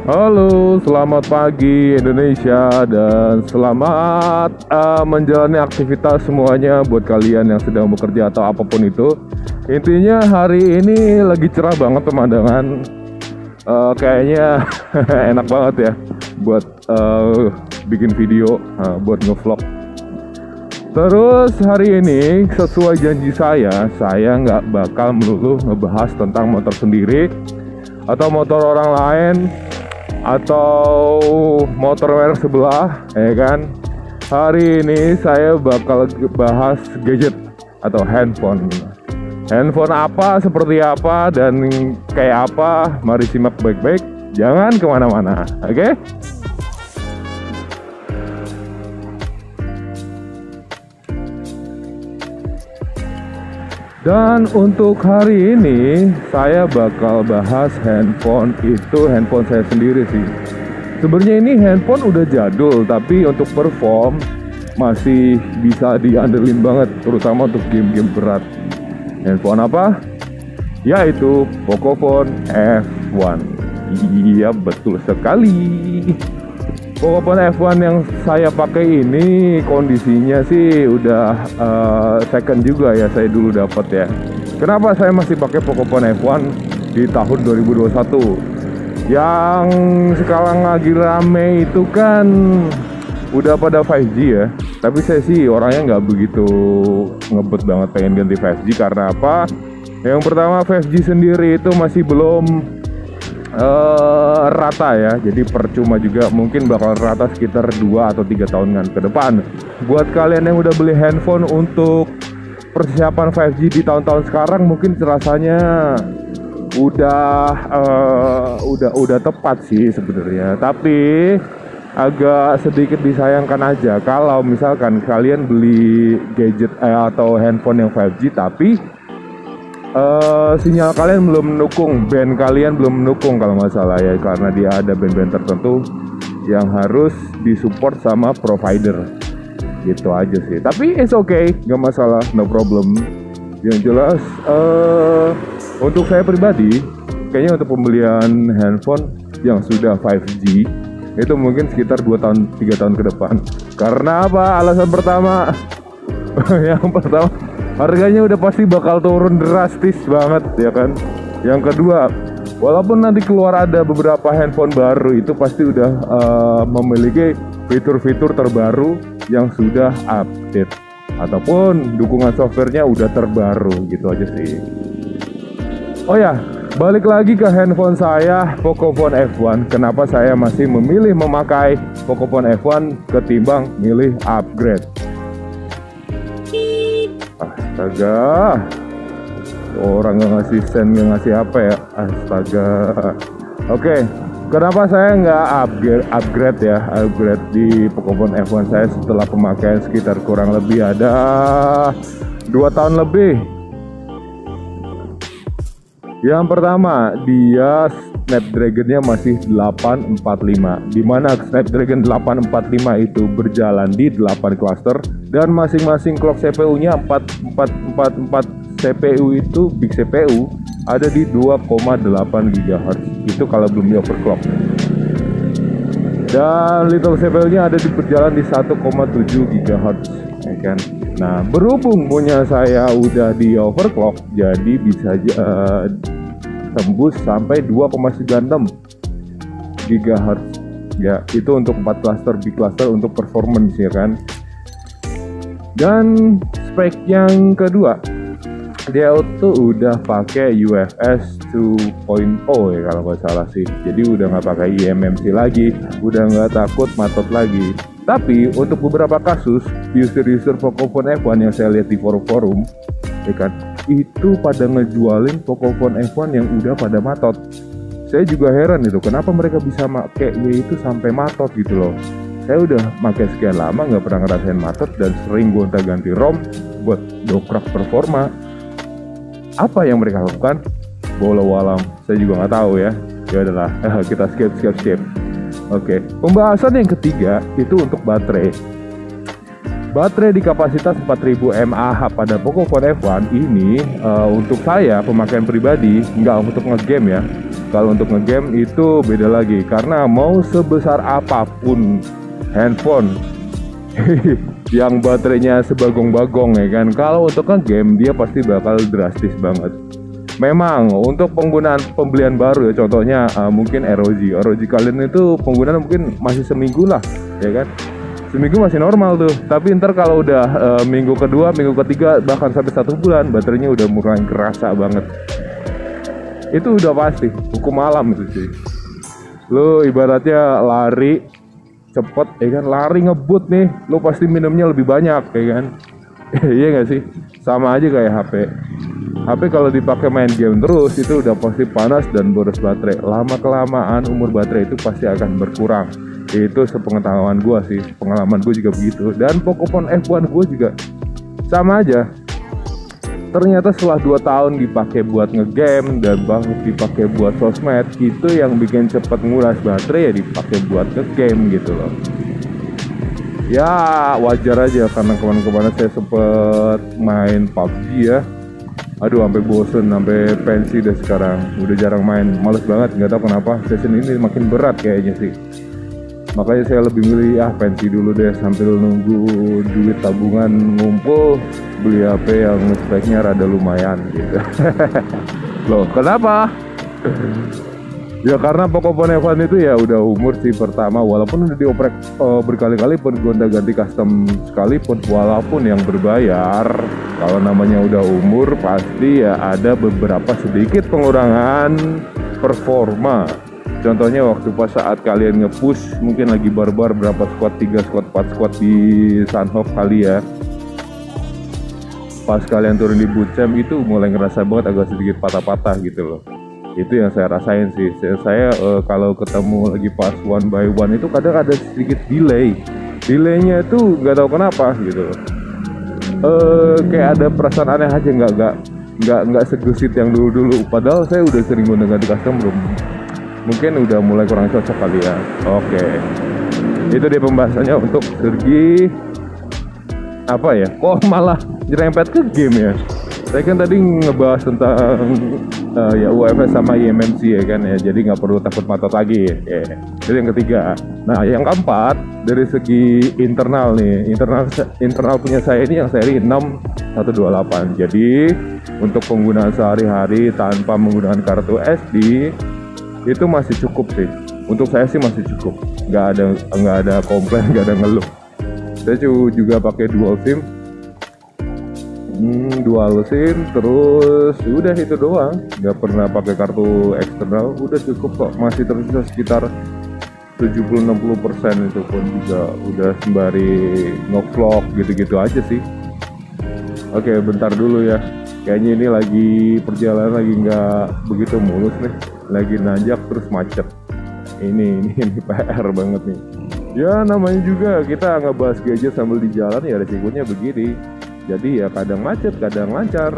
Halo, selamat pagi Indonesia dan selamat menjalani aktivitas semuanya buat kalian yang sedang bekerja atau apapun itu. Intinya hari ini lagi cerah banget pemandangan. Kayaknya enak banget ya buat bikin video, buat ngevlog. Terus hari ini sesuai janji saya nggak bakal melulu ngebahas tentang motor sendiri atau motor orang lain atau motor merek sebelah, ya kan. Hari ini saya bakal bahas gadget atau handphone. Handphone apa, seperti apa, dan kayak apa, mari simak baik-baik. Jangan kemana-mana, oke? Dan untuk hari ini saya bakal bahas handphone saya sendiri sih. Sebenarnya ini handphone udah jadul, tapi untuk perform masih bisa diandelin banget, terutama untuk game-game berat. Handphone apa? Yaitu Pocophone F1. Iya, betul sekali. Pocophone F1 yang saya pakai ini kondisinya sih udah second juga ya, saya dulu dapat ya. Kenapa saya masih pakai Pocophone F1 di tahun 2021? Yang sekarang lagi rame itu kan udah pada 5G ya. Tapi saya sih orangnya nggak begitu ngebet banget pengen ganti 5G. Karena apa? Yang pertama, 5G sendiri itu masih belum rata ya, jadi percuma juga, mungkin bakal rata sekitar 2 atau 3 tahunan ke depan. Buat kalian yang udah beli handphone untuk persiapan 5G di tahun-tahun sekarang, mungkin rasanya udah tepat sih sebenarnya, tapi agak sedikit disayangkan aja kalau misalkan kalian beli gadget atau handphone yang 5G tapi sinyal kalian belum mendukung, band kalian belum mendukung kalau nggak salah ya, karena dia ada band-band tertentu yang harus disupport sama provider. Gitu aja sih, tapi it's okay, nggak masalah, no problem. Yang jelas untuk saya pribadi, kayaknya untuk pembelian handphone yang sudah 5G itu mungkin sekitar 2 tahun 3 tahun ke depan. Karena apa? Alasan pertama yang pertama, harganya udah pasti bakal turun drastis banget ya kan. Yang kedua, walaupun nanti keluar ada beberapa handphone baru, itu pasti udah memiliki fitur-fitur terbaru yang sudah update ataupun dukungan softwarenya udah terbaru, gitu aja sih. Oh ya, balik lagi ke handphone saya, Pocophone F1. Kenapa saya masih memilih memakai Pocophone F1 ketimbang milih upgrade? Astaga, orang nggak ngasih sen, nggak ngasih apa ya, astaga. Oke, kenapa saya nggak upgrade di Pocophone F1 saya setelah pemakaian sekitar kurang lebih ada 2 tahun lebih. Yang pertama, dia Snapdragon-nya masih 845, dimana Snapdragon 845 itu berjalan di 8 cluster dan masing-masing clock CPU-nya 444 CPU itu big CPU ada di 2,8 GHz. Itu kalau belum di overclock. Dan little CPU-nya ada di berjalan di 1,7 GHz, ya kan. Nah, berhubung punya saya udah di overclock, jadi bisa tembus sampai 2,96 GHz. Ya, itu untuk 4 cluster, big cluster untuk performance ya kan. Dan spek yang kedua, dia tuh udah pakai UFS 2.0 ya kalau nggak salah sih. Jadi udah nggak pakai eMMC lagi, udah nggak takut matot lagi. Tapi untuk beberapa kasus user Pocophone F1 yang saya lihat di forum-forum, ya kan, itu pada ngejualin Pocophone F1 yang udah pada matot. Saya juga heran itu, kenapa mereka bisa pakai itu sampai matot gitu loh. Saya udah pakai sekian lama nggak pernah ngerasain matot dan sering gonta-ganti ROM buat dokrak performa. Apa yang mereka lakukan? Walau alam, saya juga nggak tahu ya. Ya udahlah, kita skip. Oke, pembahasan yang ketiga itu untuk baterai. Baterai di kapasitas 4000 mAh pada Pocophone F1 ini untuk saya pemakaian pribadi, nggak untuk ngegame ya. Kalau untuk ngegame itu beda lagi, karena mau sebesar apapun handphone yang baterainya sebagong-bagong ya kan, kalau untuk ngegame dia pasti bakal drastis banget. Memang untuk penggunaan pembelian baru ya, contohnya mungkin ROG kalian itu penggunaan mungkin masih seminggu lah ya kan, seminggu masih normal tuh. Tapi ntar kalau udah minggu kedua, minggu ketiga, bahkan sampai 1 bulan, baterainya udah mulai kerasa banget. Itu udah pasti hukum alam itu sih. Lo ibaratnya lari cepet ya kan, lari ngebut nih, lo pasti minumnya lebih banyak ya kan. Iya nggak sih? Sama aja kayak HP kalau dipakai main game terus itu udah pasti panas dan boros baterai. Lama kelamaan umur baterai itu pasti akan berkurang. Itu sepengetahuan gue sih, pengalaman gue juga begitu. Dan Pokemon F1 gue juga sama aja. Ternyata setelah 2 tahun dipakai buat ngegame dan baru dipakai buat sosmed, itu yang bikin cepat nguras baterai ya dipakai buat ngegame gitu loh. Ya wajar aja karena kemarin-kemarin saya sempet main PUBG ya. Aduh sampai bosen, sampai pensi deh sekarang. Udah jarang main, males banget, nggak tahu kenapa. Session ini makin berat kayaknya sih. Makanya saya lebih milih pensi dulu deh sambil nunggu duit tabungan ngumpul, beli HP yang speknya rada lumayan gitu. Loh kenapa? Ya karena Pokemon F1 itu ya udah umur sih pertama, walaupun udah dioprek berkali-kali pun gonta-ganti custom sekalipun, walaupun yang berbayar, kalau namanya udah umur pasti ya ada beberapa sedikit pengurangan performa. Contohnya waktu pas saat kalian nge-push mungkin lagi barbar berapa squad, 3 squad, 4 squad di Sunhawk kali ya. Pas kalian turun di bootcamp itu mulai ngerasa banget agak sedikit patah-patah gitu loh. Itu yang saya rasain sih. Saya kalau ketemu lagi pas 1 by 1 itu kadang ada sedikit delaynya itu nggak tahu kenapa gitu. Kayak ada perasaan aneh aja, nggak segesit yang dulu. Padahal saya udah sering gonta-ganti custom belum. Mungkin udah mulai kurang cocok kali ya. Oke. Itu dia pembahasannya untuk segi apa ya? Kok malah nyerempet ke game ya? Saya kan tadi ngebahas tentang ya UFS sama IMMC ya kan ya, jadi nggak perlu takut matot lagi ya. Jadi yang ketiga, nah yang keempat dari segi internal nih, internal punya saya ini yang seri 6128. Jadi untuk penggunaan sehari-hari tanpa menggunakan kartu SD itu masih cukup sih. Untuk saya sih masih cukup, nggak ada komplain, nggak ada ngeluh. Saya juga pakai dual SIM terus udah itu doang, nggak pernah pakai kartu eksternal, udah cukup kok. Masih tersisa sekitar 70-60%, itu pun juga udah sembari ngevlog gitu-gitu aja sih. Oke bentar dulu ya, kayaknya ini lagi perjalanan lagi nggak begitu mulus nih, lagi nanjak terus macet. Ini PR banget nih. Ya namanya juga kita ngebahas gadget sambil di jalan ya, resikonya begini. Jadi ya kadang macet, kadang lancar.